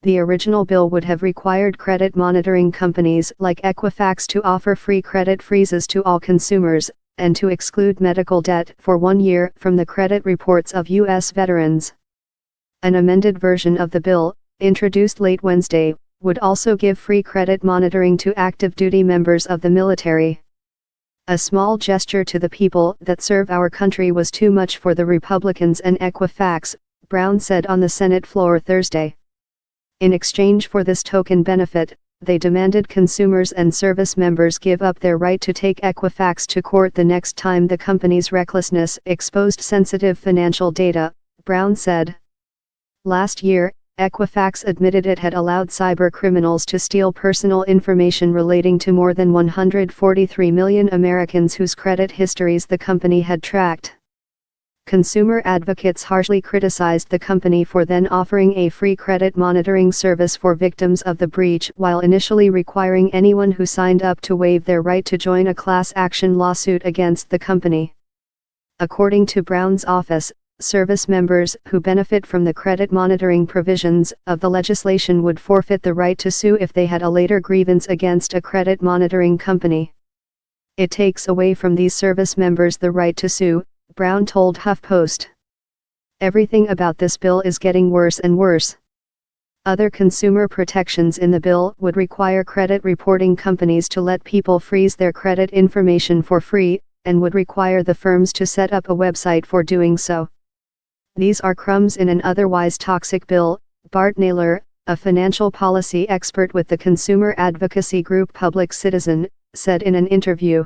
The original bill would have required credit monitoring companies like Equifax to offer free credit freezes to all consumers, and to exclude medical debt for 1 year from the credit reports of U.S. veterans. An amended version of the bill, introduced late Wednesday, would also give free credit monitoring to active duty members of the military. A small gesture to the people that serve our country was too much for the Republicans and Equifax, Brown said on the Senate floor Thursday. In exchange for this token benefit, they demanded consumers and service members give up their right to take Equifax to court the next time the company's recklessness exposed sensitive financial data, Brown said. Last year, Equifax admitted it had allowed cyber criminals to steal personal information relating to more than 143 million Americans whose credit histories the company had tracked. Consumer advocates harshly criticized the company for then offering a free credit monitoring service for victims of the breach while initially requiring anyone who signed up to waive their right to join a class action lawsuit against the company. According to Brown's office, service members who benefit from the credit monitoring provisions of the legislation would forfeit the right to sue if they had a later grievance against a credit monitoring company. It takes away from these service members the right to sue, Brown told HuffPost. Everything about this bill is getting worse and worse. Other consumer protections in the bill would require credit reporting companies to let people freeze their credit information for free, and would require the firms to set up a website for doing so. These are crumbs in an otherwise toxic bill, Bart Naylor, a financial policy expert with the consumer advocacy group Public Citizen, said in an interview.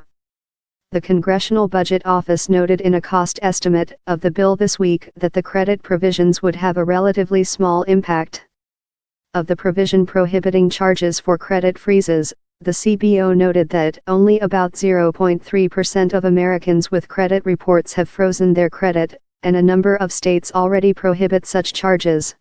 The Congressional Budget Office noted in a cost estimate of the bill this week that the credit provisions would have a relatively small impact. Of the provision prohibiting charges for credit freezes, the CBO noted that only about 0.3% of Americans with credit reports have frozen their credit, and a number of states already prohibit such charges.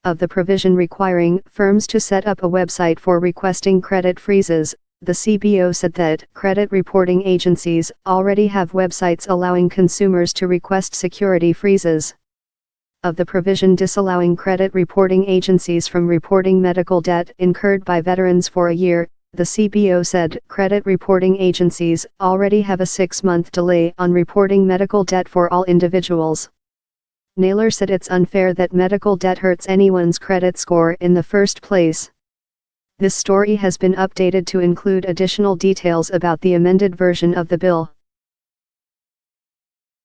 Of the provision requiring firms to set up a website for requesting credit freezes, the CBO said that credit reporting agencies already have websites allowing consumers to request security freezes. Of the provision disallowing credit reporting agencies from reporting medical debt incurred by veterans for a year, the CBO said credit reporting agencies already have a 6-month delay on reporting medical debt for all individuals. Naylor said it's unfair that medical debt hurts anyone's credit score in the first place. This story has been updated to include additional details about the amended version of the bill.